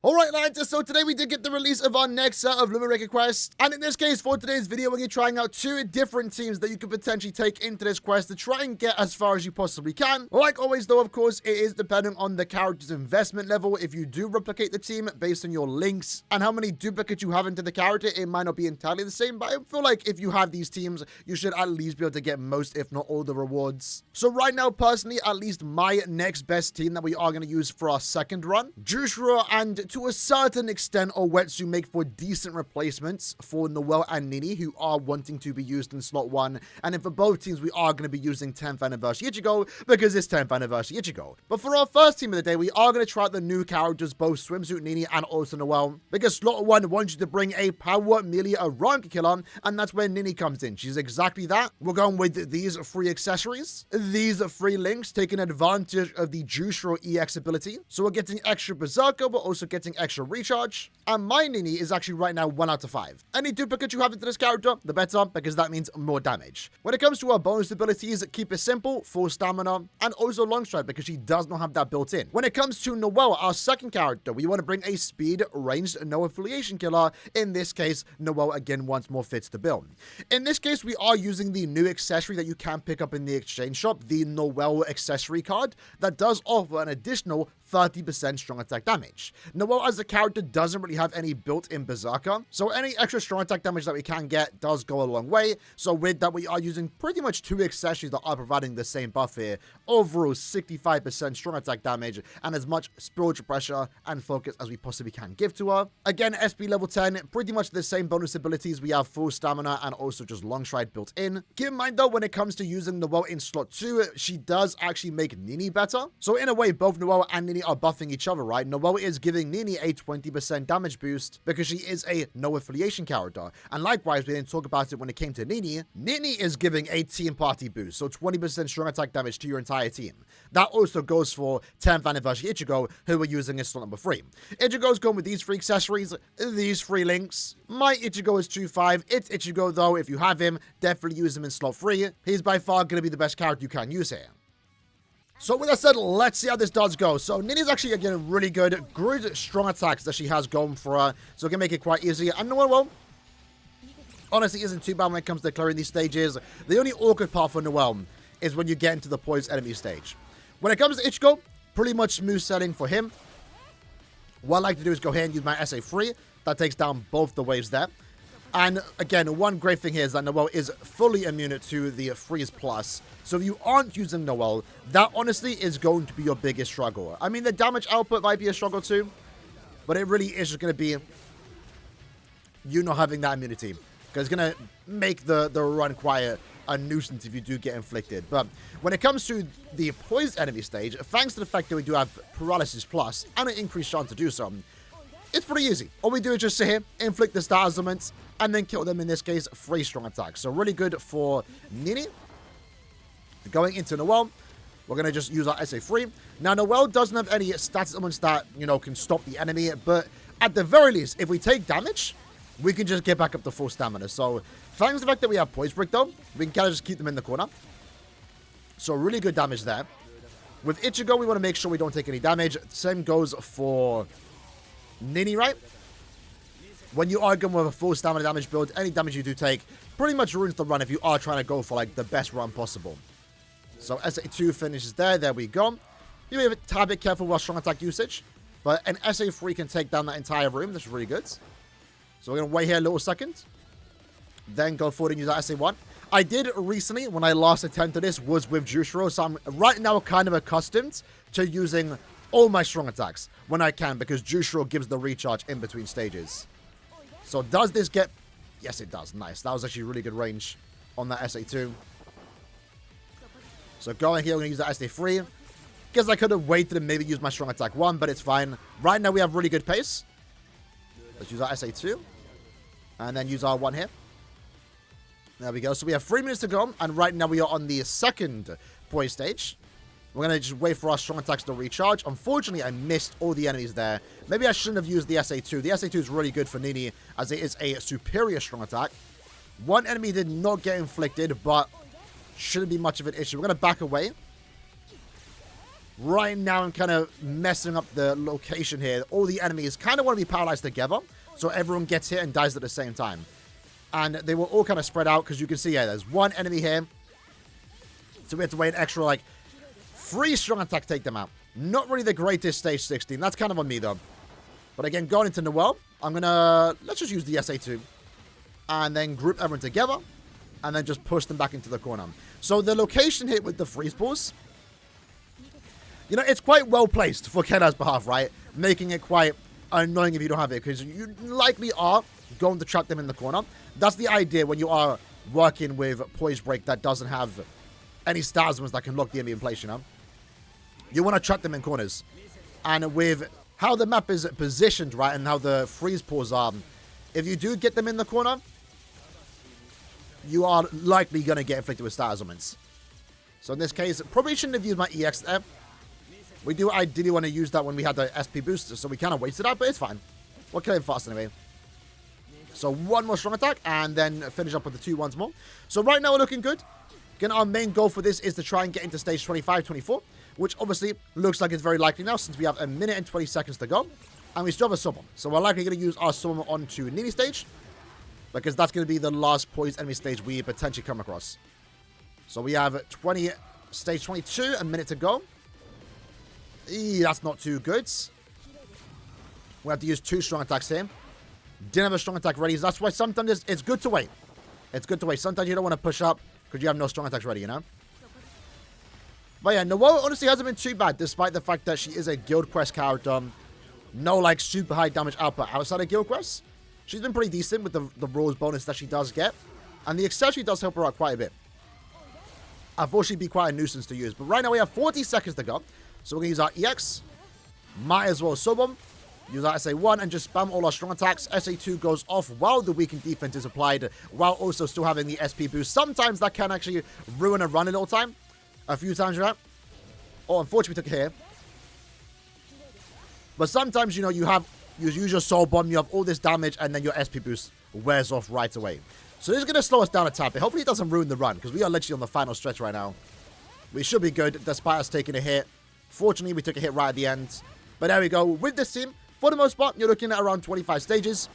Alright lads, so today we did get the release of our next set of Lumica quests, and in this case, for today's video, we're going to be trying out two different teams that you could potentially take into this quest to try and get as far as you possibly can. Like always though, of course, it is dependent on the character's investment level. If you do replicate the team based on your links and how many duplicates you have into the character, it might not be entirely the same, but I feel like if you have these teams, you should at least be able to get most, if not all, the rewards. So right now, personally, at least my next best team that we are going to use for our second run, Jushiro and to a certain extent, Owetsu make for decent replacements for Noelle and Nini, who are wanting to be used in slot 1. And then for both teams, we are going to be using 10th anniversary Ichigo because it's 10th anniversary Ichigo. But for our first team of the day, we are going to try out the new characters, both Swimsuit Nini and also Noelle, because slot 1 wants you to bring a power melee Aaroniero killer, and that's where Nini comes in. She's exactly that. We're going with these free accessories, these free links, taking advantage of the Jushiro EX ability. So we're getting extra Berserker, but also getting extra recharge, and my Nini is actually right now 1 out of 5. Any duplicate you have into this character, the better, because that means more damage. When it comes to our bonus abilities, keep it simple, full stamina, and also long stride because she does not have that built in. When it comes to Noelle, our second character, we want to bring a speed, ranged, no affiliation killer. In this case, Noelle again wants more fits to build. In this case, we are using the new accessory that you can pick up in the exchange shop, the Noelle accessory card, that does offer an additional 30% strong attack damage. Noelle as a character doesn't really have any built-in Berserker, so any extra strong attack damage that we can get does go a long way. So with that, we are using pretty much two accessories that are providing the same buff here. Overall, 65% strong attack damage and as much spiritual pressure and focus as we possibly can give to her. Again, SP level 10, pretty much the same bonus abilities. We have full stamina and also just long stride built in. Keep in mind though, when it comes to using Noelle in slot 2, she does actually make Nini better. So in a way, both Noelle and Nini are buffing each other, right? Noelle is giving Nini a 20% damage boost because she is a no affiliation character. And likewise, we didn't talk about it when it came to Nini. Nini is giving a team party boost, so 20% strong attack damage to your entire team. That also goes for 10th anniversary Ichigo, who we're using in slot number 3. Ichigo's going with these free accessories, these free links. My Ichigo is 2-5. It's Ichigo though. If you have him, definitely use him in slot 3. He's by far going to be the best character you can use here. So with that said, let's see how this does go. So Nini's actually, again, really good strong attacks that she has going for her. So it can make it quite easy. And Noelle, honestly, isn't too bad when it comes to clearing these stages. The only awkward part for Noelle is when you get into the poised enemy stage. When it comes to Ichigo, pretty much smooth sailing for him. What I like to do is go ahead and use my SA3. That takes down both the waves there. And again, one great thing here is that Noelle is fully immune to the Freeze Plus. So if you aren't using Noelle, that honestly is going to be your biggest struggle. I mean, the damage output might be a struggle too, but it really is just going to be you not having that immunity. Because it's going to make the run quite a nuisance if you do get inflicted. But when it comes to the poised enemy stage, thanks to the fact that we do have Paralysis Plus and an increased chance to do so, it's pretty easy. All we do is just sit here, inflict the status elements, and then kill them, in this case, 3 strong attacks. So really good for Nini. Going into Noelle, we're going to just use our SA3. Now, Noelle doesn't have any status elements that, can stop the enemy, but at the very least, if we take damage, we can just get back up to full stamina. So thanks to the fact that we have Poise Brick, though, we can kind of just keep them in the corner. So really good damage there. With Ichigo, we want to make sure we don't take any damage. Same goes for Nini, right? When you are going with a full stamina damage build, any damage you do take pretty much ruins the run if you are trying to go for like the best run possible. So SA2 finishes there. There we go. You may be a tad bit careful with strong attack usage, but an SA3 can take down that entire room. That's really good. So we're going to wait here a little second. Then go forward and use that SA1. I did recently, when I last attempted this, was with Jushiro. So I'm right now kind of accustomed to using all my strong attacks when I can, because Jushiro gives the recharge in between stages. So does this get... Yes, it does. Nice. That was actually really good range on that SA2. So going here, we're going to use that SA3. Guess I could have waited and maybe used my strong attack 1, but it's fine. Right now, we have really good pace. Let's use our SA2. And then use our 1 here. There we go. So we have 3 minutes to go. And right now, we are on the second poise stage. We're going to just wait for our strong attacks to recharge. Unfortunately, I missed all the enemies there. Maybe I shouldn't have used the SA2. The SA2 is really good for Nini, as it is a superior strong attack. One enemy did not get inflicted, but shouldn't be much of an issue. We're going to back away. Right now, I'm kind of messing up the location here. All the enemies kind of want to be paralyzed together, so everyone gets hit and dies at the same time. And they will all kind of spread out, because you can see, yeah, there's one enemy here. So we have to wait an extra, like, 3 strong attack to take them out. Not really the greatest stage 16. That's kind of on me, though. But again, going into Noelle, I'm going to... Let's just use the SA2. And then group everyone together. And then just push them back into the corner. So the location here with the freeze pulse... You know, it's quite well placed for Keda's behalf, right? Making it quite annoying if you don't have it, because you likely are going to trap them in the corner. That's the idea when you are working with Poise Break that doesn't have any stasms that can lock the enemy in place, you know? You want to trap them in corners. And with how the map is positioned, right, and how the freeze pulls are, if you do get them in the corner, you are likely going to get inflicted with stasms. So in this case, probably shouldn't have used my EX there. We do ideally want to use that when we had the SP booster, so we kind of wasted that, but it's fine. We'll kill him fast anyway. So one more strong attack, and then finish up with the 2 once more. So right now we're looking good. Again, our main goal for this is to try and get into stage 25, 24, which obviously looks like it's very likely now, since we have 1 minute and 20 seconds to go, and we still have a summon. So we're likely going to use our summon onto Nini stage, because that's going to be the last poised enemy stage we potentially come across. So we have stage 22, 1 minute to go. That's not too good. We have to use 2 strong attacks here. Didn't have a strong attack ready. So that's why sometimes it's good to wait. It's good to wait. Sometimes you don't want to push up because you have no strong attacks ready, you know? But yeah, Noelle honestly hasn't been too bad, despite the fact that she is a guild quest character. No, like, super high damage output outside of guild quests. She's been pretty decent with the rules bonus that she does get. And the accessory does help her out quite a bit. I thought she'd be quite a nuisance to use. But right now we have 40 seconds to go. So we're going to use our EX. Might as well sub them. Use our SA1 and just spam all our strong attacks. SA2 goes off while the weakened defense is applied, while also still having the SP boost. Sometimes that can actually ruin a run a little time. A few times, right? Oh, unfortunately, we took it here. But sometimes, you know, you use your soul bomb, you have all this damage, and then your SP boost wears off right away. So this is going to slow us down a tad bit. Hopefully it doesn't ruin the run, because we are literally on the final stretch right now. We should be good, despite us taking a hit. Fortunately, we took a hit right at the end. But there we go. With this team, for the most part, you're looking at around 25 stages.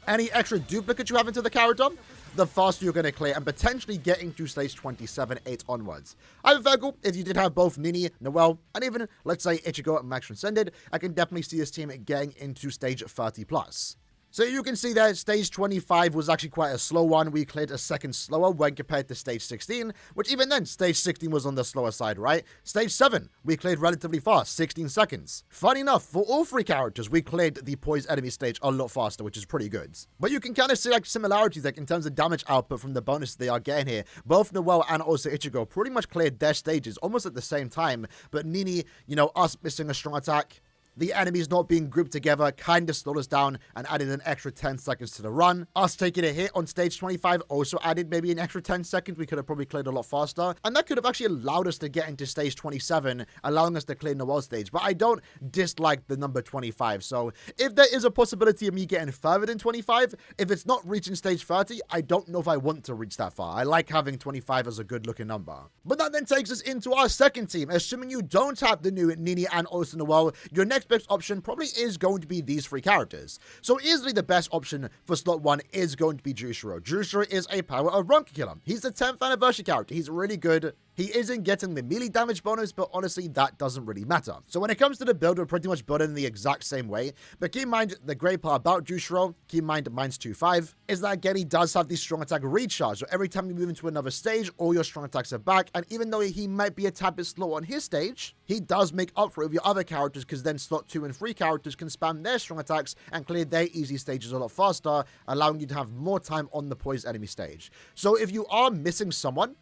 Any extra duplicates you have into the character, the faster you're going to clear and potentially getting to stage 27, 8 onwards. Hypothetical, if you did have both Nini, Noelle, and even, let's say, Ichigo and Max Transcended, I can definitely see this team getting into stage 30 plus. So you can see that stage 25 was actually quite a slow one. We cleared a second slower when compared to stage 16, which even then, stage 16 was on the slower side, right? Stage 7, we cleared relatively fast, 16 seconds. Funny enough, for all 3 characters, we cleared the poised enemy stage a lot faster, which is pretty good. But you can kind of see like similarities like in terms of damage output from the bonuses they are getting here. Both Noelle and also Ichigo pretty much cleared their stages almost at the same time. But Nini, you know, us missing a strong attack, the enemies not being grouped together kind of slowed us down and added an extra 10 seconds to the run. Us taking a hit on stage 25 also added maybe an extra 10 seconds. We could have probably cleared a lot faster. And that could have actually allowed us to get into stage 27, allowing us to clear Noelle's stage. But I don't dislike the number 25. So if there is a possibility of me getting further than 25, if it's not reaching stage 30, I don't know if I want to reach that far. I like having 25 as a good looking number. But that then takes us into our second team. Assuming you don't have the new Nini and also Noelle, your next best option probably is going to be these 3 characters. So easily the best option for slot 1 is going to be Jushiro. Jushiro is a power of Rank Killer. He's the 10th anniversary character. He's really good. He isn't getting the melee damage bonus, but honestly, that doesn't really matter. So when it comes to the build, we're pretty much building the exact same way. But keep in mind, the great part about Jushiro, keep in mind mine's 2-5, is that again, he does have the strong attack recharge. So every time you move into another stage, all your strong attacks are back. And even though he might be a tad bit slow on his stage, he does make up for it with your other characters, because then slot 2 and 3 characters can spam their strong attacks and clear their easy stages a lot faster, allowing you to have more time on the poised enemy stage. So if you are missing someone,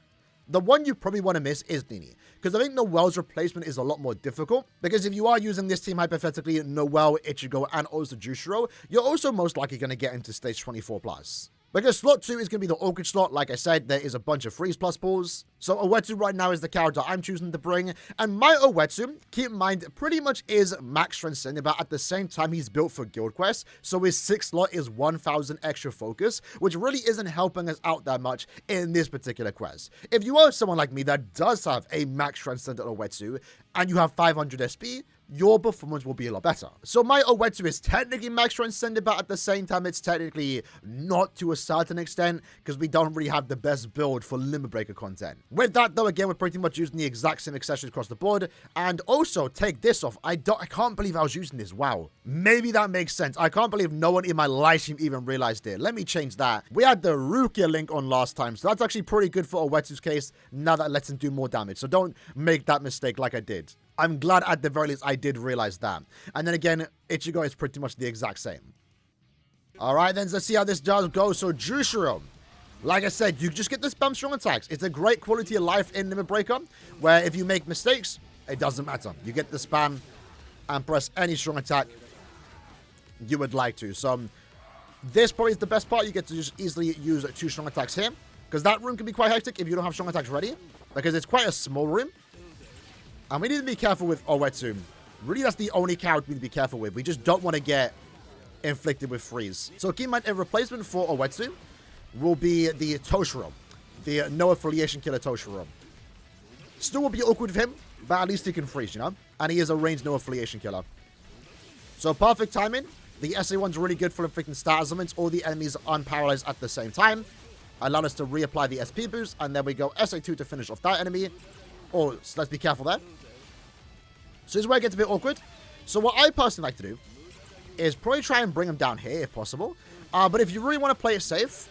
the one you probably want to miss is Nini, because I think Noelle's replacement is a lot more difficult, because if you are using this team hypothetically, Noelle, Ichigo, and also Jushiro, you're also most likely going to get into stage 24 plus. Because slot 2 is going to be the awkward slot. Like I said, there is a bunch of freeze plus balls. So Owetsu right now is the character I'm choosing to bring. And my Owetsu, keep in mind, pretty much is max transcendent, but at the same time, he's built for guild quests. So his 6th slot is 1000 extra focus, which really isn't helping us out that much in this particular quest. If you are someone like me that does have a max transcendent Owetsu, and you have 500 SP, your performance will be a lot better. So my Owetsu is technically max transcended, but at the same time, it's technically not to a certain extent, because we don't really have the best build for Limit Breaker content. With that though, again, we're pretty much using the exact same accessories across the board. And also, take this off. I can't believe I was using this. Wow. Maybe that makes sense. I can't believe no one in my live stream even realized it. Let me change that. We had the Rukia link on last time, so that's actually pretty good for Owetsu's case, now that lets him do more damage. So don't make that mistake like I did. I'm glad at the very least I did realize that. And then again, Ichigo is pretty much the exact same. Alright then, let's see how this does go. So Jushiro, like I said, you just get the spam strong attacks. It's a great quality of life in Limit Breaker, where if you make mistakes, it doesn't matter. You get the spam and press any strong attack you would like to. So this probably is the best part. You get to just easily use 2 strong attacks here, because that room can be quite hectic if you don't have strong attacks ready, because it's quite a small room. And we need to be careful with Owetsu. Really, that's the only character we need to be careful with. We just don't want to get inflicted with freeze. So keep in mind, a replacement for Owetsu will be the Toshiro, the no affiliation killer Toshiro. Still will be awkward with him, but at least he can freeze, you know? And he is a ranged no affiliation killer. So perfect timing. The SA1's really good for inflicting stat elements. All the enemies unparalyzed at the same time. Allow us to reapply the SP boost, and then we go SA2 to finish off that enemy. Oh, so let's be careful there. So this is where it gets a bit awkward. So what I personally like to do is probably try and bring him down here if possible. But if you really want to play it safe,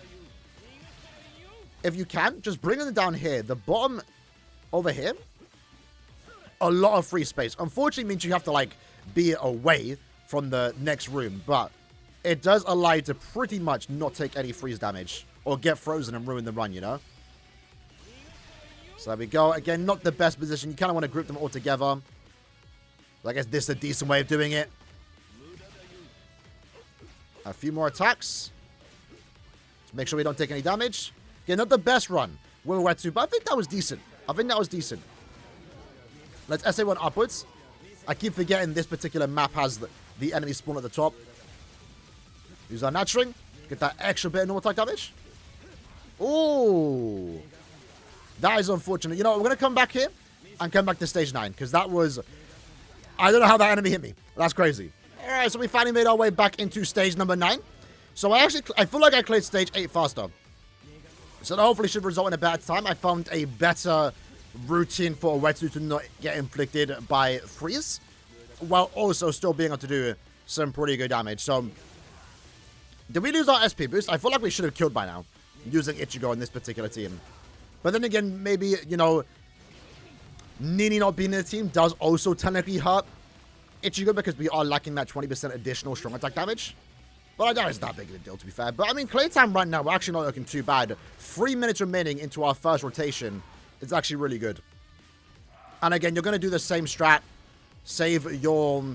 if you can, just bring him down here. The bottom over here, a lot of free space. Unfortunately, means you have to, like, be away from the next room. But it does allow you to pretty much not take any freeze damage or get frozen and ruin the run, you know? So there we go. Again, not the best position. You kind of want to group them all together. I guess this is a decent way of doing it. A few more attacks. Just make sure we don't take any damage. Again, not the best run with Owetsu, but I think that was decent. Let's SA1 upwards. I keep forgetting this particular map has the enemy spawn at the top. Use our nurturing. Get that extra bit of normal attack damage. Oh, that is unfortunate. You know, we're going to come back here and come back to stage 9, because that was... I don't know how that enemy hit me. That's crazy. Alright, so we finally made our way back into stage number 9. So I feel like I cleared stage 8 faster. So that hopefully should result in a better time. I found a better routine for Owetsu to not get inflicted by freeze, while also still being able to do some pretty good damage. So, did we lose our SP boost? I feel like we should have killed by now, using Ichigo in this particular team. But then again, maybe, you know, Nini not being in the team does also technically hurt Ichigo, because we are lacking that 20% additional strong attack damage. But I doubt it's that big of a deal, to be fair. But I mean, play time right now, we're actually not looking too bad. 3 minutes remaining into our first rotation. It's actually really good. And again, you're going to do the same strat. Save your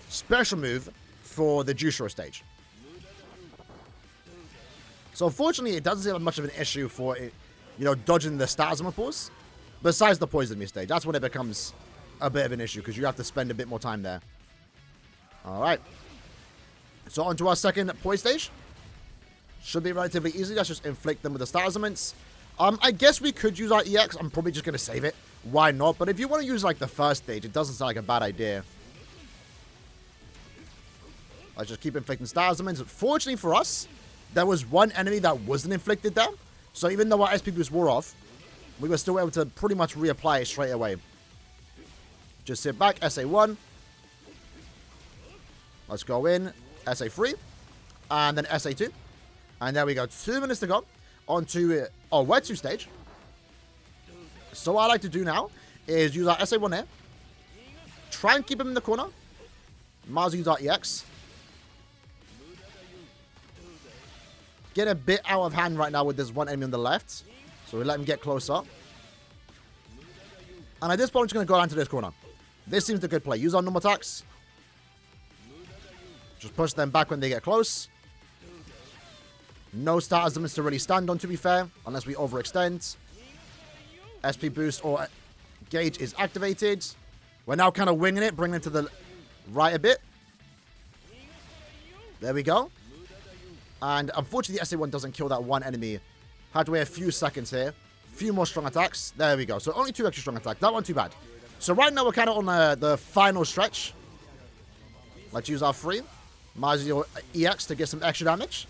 special move for the Jushiro stage. So unfortunately, it doesn't seem much of an issue for it, you know, dodging the stat pulse. Besides the poison me stage. That's when it becomes a bit of an issue, because you have to spend a bit more time there. Alright. So on to our second poise stage. Should be relatively easy. Let's just inflict them with the stat elements. I guess we could use our EX. I'm probably just going to save it. Why not? But if you want to use, like, the first stage, it doesn't sound like a bad idea. Let's just keep inflicting stat elements. Fortunately for us, there was one enemy that wasn't inflicted there. So even though our SP boost wore off, we were still able to pretty much reapply it straight away. Just sit back, SA1. Let's go in, SA3. And then SA2. And there we go, 2 minutes to go. On to Owetsu stage. So what I like to do now is use our SA1 here. Try and keep him in the corner. Might as well use our EX. Get a bit out of hand right now with this one enemy on the left. So we let him get closer. And at this point, I'm just going to go down to this corner. This seems a good play. Use our normal attacks. Just push them back when they get close. No status limits to really stand on, to be fair, unless we overextend. SP boost or gauge is activated. We're now kind of winging it, bringing it to the right a bit. There we go. And unfortunately, the SA1 doesn't kill that one enemy. Had to wait a few seconds here. Few more strong attacks. There we go. So only 2 extra strong attacks. That one too bad. So right now we're kind of on the final stretch. Let's use our free. Might as well EX to get some extra damage.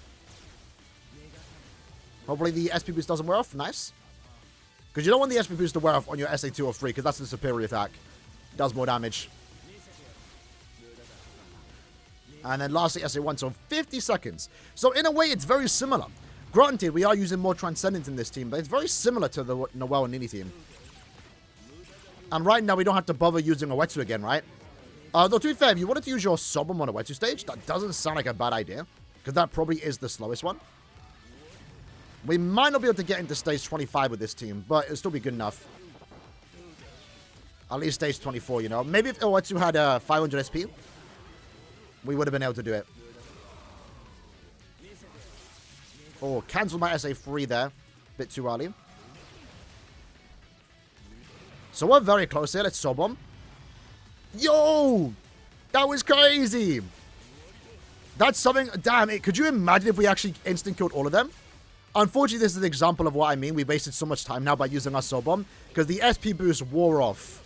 Hopefully the SP boost doesn't wear off. Nice. Because you don't want the SP boost to wear off on your SA2 or 3 because that's the superior attack. It does more damage. And then lastly, SA1, so 50 seconds. So in a way, it's very similar. Granted, we are using more Transcendence in this team, but it's very similar to the Noelle and Nini team. And right now, we don't have to bother using Oetsu again, right? Though, to be fair, if you wanted to use your Sobom on Oetsu stage, that doesn't sound like a bad idea. Because that probably is the slowest one. We might not be able to get into stage 25 with this team, but it'll still be good enough. At least stage 24, you know. Maybe if Oetsu had 500 SP, we would have been able to do it. Oh, cancel my SA3 there. Bit too early. So we're very close here. Let's Sobom. Yo! That was crazy! That's something... Damn it. Could you imagine if we actually instant killed all of them? Unfortunately, this is an example of what I mean. We wasted so much time now by using our Sobom. Because the SP boost wore off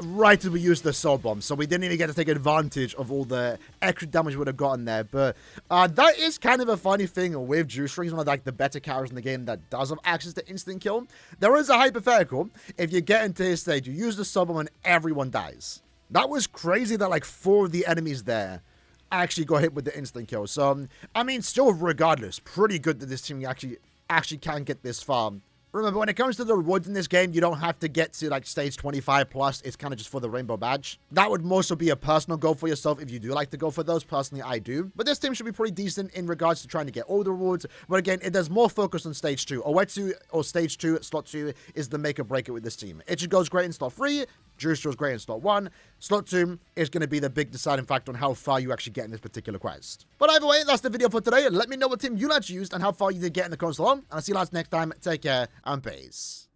right as we used the Soul Bomb, so we didn't even get to take advantage of all the extra damage we would have gotten there. But that is kind of a funny thing with Juice-Strings, one of like the better characters in the game that does have access to instant kill. There is a hypothetical. If you get into his stage, you use the Soul Bomb and everyone dies. That was crazy that like 4 of the enemies there actually got hit with the instant kill. So, I mean, still regardless, pretty good that this team actually can get this far. Remember, when it comes to the rewards in this game, you don't have to get to, like, stage 25 plus. It's kind of just for the rainbow badge. That would mostly be a personal goal for yourself if you do like to go for those. Personally, I do. But this team should be pretty decent in regards to trying to get all the rewards. But again, there's more focus on stage 2. Oetsu, or stage 2, slot 2, is the make or break it with this team. Ichi goes great in slot 3. Juice goes great in slot 1. Slot 2 is going to be the big deciding factor on how far you actually get in this particular quest. But either way, that's the video for today. Let me know what team you actually used and how far you did get in the comments below. And I'll see you guys next time. Take care and peace.